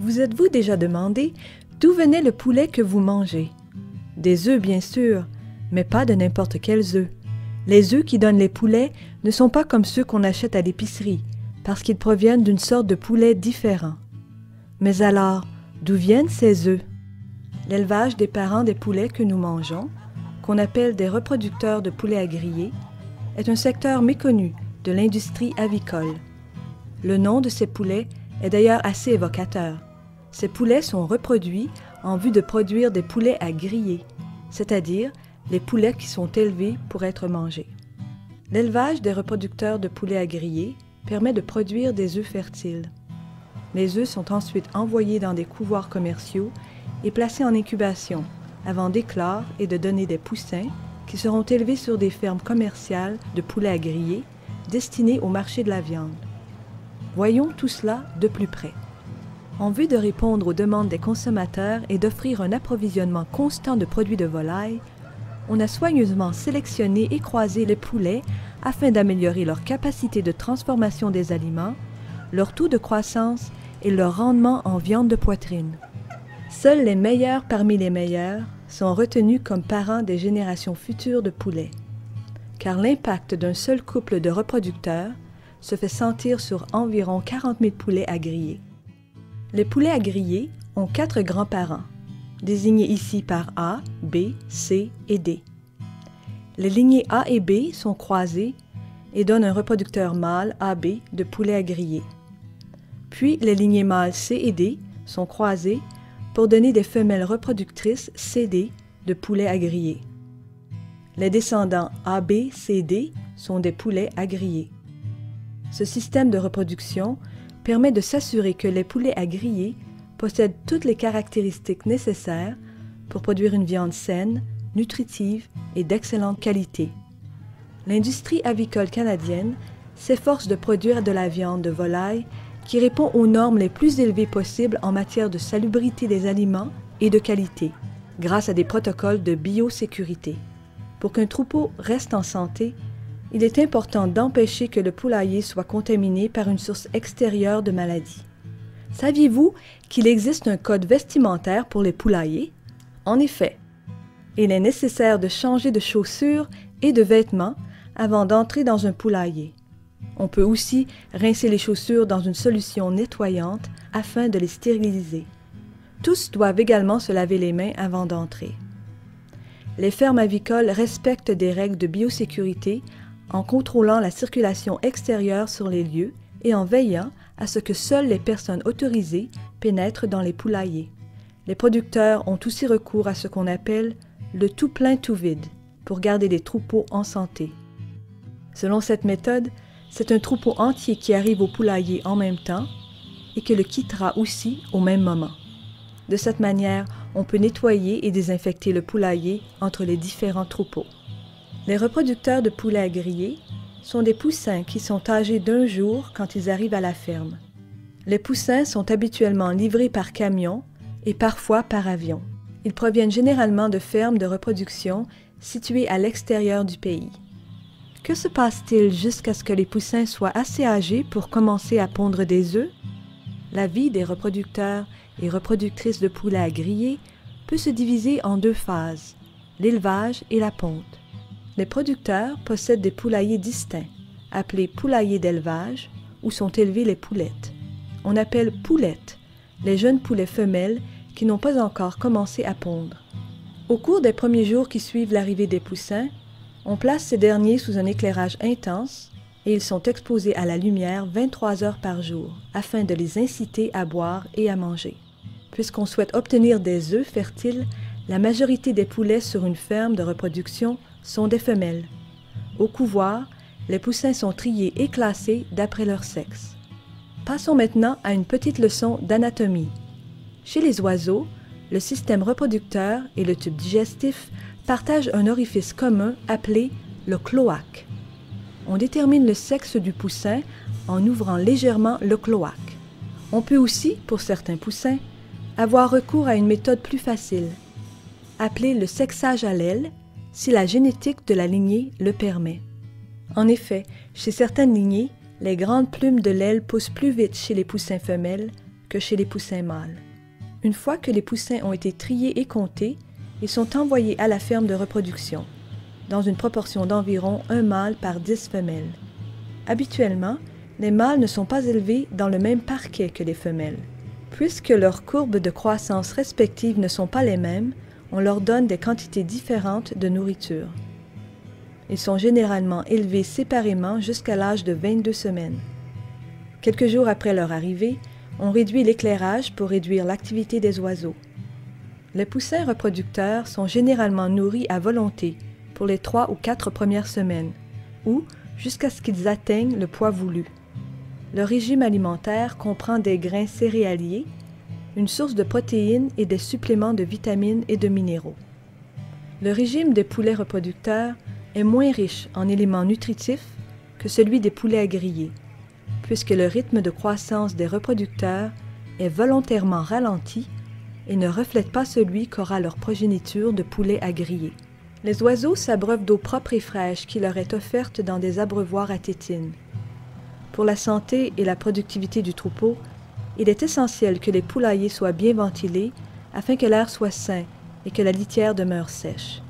Vous êtes-vous déjà demandé d'où venait le poulet que vous mangez? Des œufs, bien sûr, mais pas de n'importe quels œufs. Les œufs qui donnent les poulets ne sont pas comme ceux qu'on achète à l'épicerie, parce qu'ils proviennent d'une sorte de poulet différent. Mais alors, d'où viennent ces œufs? L'élevage des parents des poulets que nous mangeons, qu'on appelle des reproducteurs de poulets à griller, est un secteur méconnu de l'industrie avicole. Le nom de ces poulets est d'ailleurs assez évocateur. Ces poulets sont reproduits en vue de produire des poulets à griller, c'est-à-dire les poulets qui sont élevés pour être mangés. L'élevage des reproducteurs de poulets à griller permet de produire des œufs fertiles. Les œufs sont ensuite envoyés dans des couvoirs commerciaux et placés en incubation avant d'éclore et de donner des poussins qui seront élevés sur des fermes commerciales de poulets à griller destinées au marché de la viande. Voyons tout cela de plus près. En vue de répondre aux demandes des consommateurs et d'offrir un approvisionnement constant de produits de volaille, on a soigneusement sélectionné et croisé les poulets afin d'améliorer leur capacité de transformation des aliments, leur taux de croissance et leur rendement en viande de poitrine. Seuls les meilleurs parmi les meilleurs sont retenus comme parents des générations futures de poulets, car l'impact d'un seul couple de reproducteurs se fait sentir sur environ 40 000 poulets à griller. Les poulets à griller ont 4 grands-parents, désignés ici par A, B, C et D. Les lignées A et B sont croisées et donnent un reproducteur mâle AB de poulet à griller. Puis les lignées mâles C et D sont croisées pour donner des femelles reproductrices CD de poulets à griller. Les descendants AB, CD sont des poulets à griller. Ce système de reproduction permet de s'assurer que les poulets à griller possèdent toutes les caractéristiques nécessaires pour produire une viande saine, nutritive et d'excellente qualité. L'industrie avicole canadienne s'efforce de produire de la viande de volaille qui répond aux normes les plus élevées possibles en matière de salubrité des aliments et de qualité, grâce à des protocoles de biosécurité. Pour qu'un troupeau reste en santé, il est important d'empêcher que le poulailler soit contaminé par une source extérieure de maladie. Saviez-vous qu'il existe un code vestimentaire pour les poulaillers? En effet, il est nécessaire de changer de chaussures et de vêtements avant d'entrer dans un poulailler. On peut aussi rincer les chaussures dans une solution nettoyante afin de les stériliser. Tous doivent également se laver les mains avant d'entrer. Les fermes avicoles respectent des règles de biosécurité en contrôlant la circulation extérieure sur les lieux et en veillant à ce que seules les personnes autorisées pénètrent dans les poulaillers. Les producteurs ont aussi recours à ce qu'on appelle le tout plein tout vide pour garder les troupeaux en santé. Selon cette méthode, c'est un troupeau entier qui arrive au poulailler en même temps et que le quittera aussi au même moment. De cette manière, on peut nettoyer et désinfecter le poulailler entre les différents troupeaux. Les reproducteurs de poulets à griller sont des poussins qui sont âgés d'1 jour quand ils arrivent à la ferme. Les poussins sont habituellement livrés par camion et parfois par avion. Ils proviennent généralement de fermes de reproduction situées à l'extérieur du pays. Que se passe-t-il jusqu'à ce que les poussins soient assez âgés pour commencer à pondre des œufs? La vie des reproducteurs et reproductrices de poulets à griller peut se diviser en 2 phases, l'élevage et la ponte. Les producteurs possèdent des poulaillers distincts, appelés poulaillers d'élevage, où sont élevées les poulettes. On appelle poulettes les jeunes poulets femelles qui n'ont pas encore commencé à pondre. Au cours des premiers jours qui suivent l'arrivée des poussins, on place ces derniers sous un éclairage intense et ils sont exposés à la lumière 23 heures par jour afin de les inciter à boire et à manger. Puisqu'on souhaite obtenir des œufs fertiles, la majorité des poulets sur une ferme de reproduction sont des femelles. Au couvoir, les poussins sont triés et classés d'après leur sexe. Passons maintenant à une petite leçon d'anatomie. Chez les oiseaux, le système reproducteur et le tube digestif partagent un orifice commun appelé le cloaque. On détermine le sexe du poussin en ouvrant légèrement le cloaque. On peut aussi, pour certains poussins, avoir recours à une méthode plus facile, appelée le sexage à l'aile, si la génétique de la lignée le permet. En effet, chez certaines lignées, les grandes plumes de l'aile poussent plus vite chez les poussins femelles que chez les poussins mâles. Une fois que les poussins ont été triés et comptés, ils sont envoyés à la ferme de reproduction, dans une proportion d'environ 1 mâle par 10 femelles. Habituellement, les mâles ne sont pas élevés dans le même parquet que les femelles. Puisque leurs courbes de croissance respectives ne sont pas les mêmes, on leur donne des quantités différentes de nourriture. Ils sont généralement élevés séparément jusqu'à l'âge de 22 semaines. Quelques jours après leur arrivée, on réduit l'éclairage pour réduire l'activité des oiseaux. Les poussins reproducteurs sont généralement nourris à volonté pour les 3 ou 4 premières semaines, ou jusqu'à ce qu'ils atteignent le poids voulu. Leur régime alimentaire comprend des grains céréaliers, une source de protéines et des suppléments de vitamines et de minéraux. Le régime des poulets reproducteurs est moins riche en éléments nutritifs que celui des poulets à griller, puisque le rythme de croissance des reproducteurs est volontairement ralenti et ne reflète pas celui qu'aura leur progéniture de poulets à griller. Les oiseaux s'abreuvent d'eau propre et fraîche qui leur est offerte dans des abreuvoirs à tétines. Pour la santé et la productivité du troupeau, il est essentiel que les poulaillers soient bien ventilés afin que l'air soit sain et que la litière demeure sèche.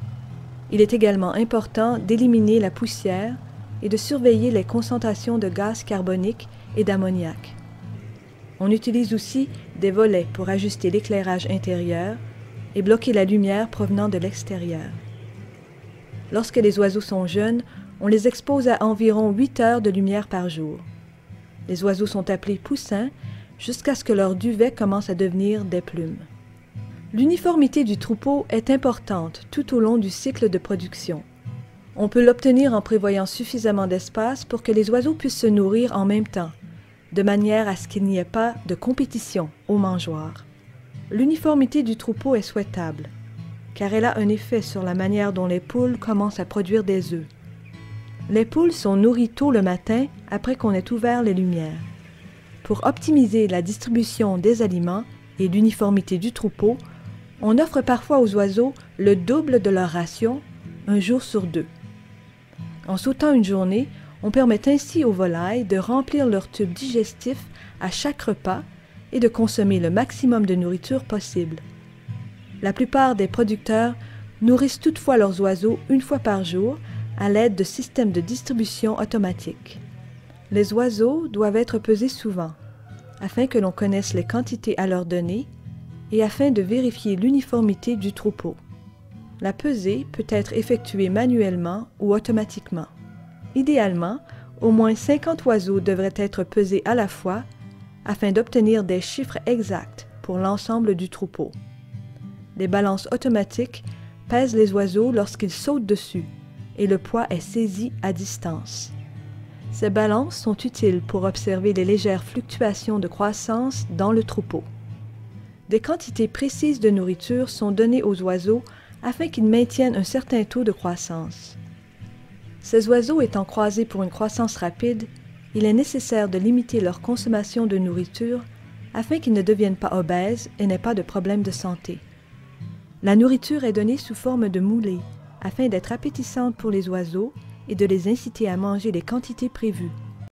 Il est également important d'éliminer la poussière et de surveiller les concentrations de gaz carbonique et d'ammoniac. On utilise aussi des volets pour ajuster l'éclairage intérieur et bloquer la lumière provenant de l'extérieur. Lorsque les oiseaux sont jeunes, on les expose à environ 8 heures de lumière par jour. Les oiseaux sont appelés poussins jusqu'à ce que leur duvet commence à devenir des plumes. L'uniformité du troupeau est importante tout au long du cycle de production. On peut l'obtenir en prévoyant suffisamment d'espace pour que les oiseaux puissent se nourrir en même temps, de manière à ce qu'il n'y ait pas de compétition au mangeoire. L'uniformité du troupeau est souhaitable, car elle a un effet sur la manière dont les poules commencent à produire des œufs. Les poules sont nourries tôt le matin après qu'on ait ouvert les lumières. Pour optimiser la distribution des aliments et l'uniformité du troupeau, on offre parfois aux oiseaux le double de leur ration, un jour sur 2. En sautant une journée, on permet ainsi aux volailles de remplir leur tube digestif à chaque repas et de consommer le maximum de nourriture possible. La plupart des producteurs nourrissent toutefois leurs oiseaux 1 fois par jour à l'aide de systèmes de distribution automatiques. Les oiseaux doivent être pesés souvent, afin que l'on connaisse les quantités à leur donner et afin de vérifier l'uniformité du troupeau. La pesée peut être effectuée manuellement ou automatiquement. Idéalement, au moins 50 oiseaux devraient être pesés à la fois afin d'obtenir des chiffres exacts pour l'ensemble du troupeau. Les balances automatiques pèsent les oiseaux lorsqu'ils sautent dessus et le poids est saisi à distance. Ces balances sont utiles pour observer les légères fluctuations de croissance dans le troupeau. Des quantités précises de nourriture sont données aux oiseaux afin qu'ils maintiennent un certain taux de croissance. Ces oiseaux étant croisés pour une croissance rapide, il est nécessaire de limiter leur consommation de nourriture afin qu'ils ne deviennent pas obèses et n'aient pas de problèmes de santé. La nourriture est donnée sous forme de moulées afin d'être appétissante pour les oiseaux et de les inciter à manger les quantités prévues.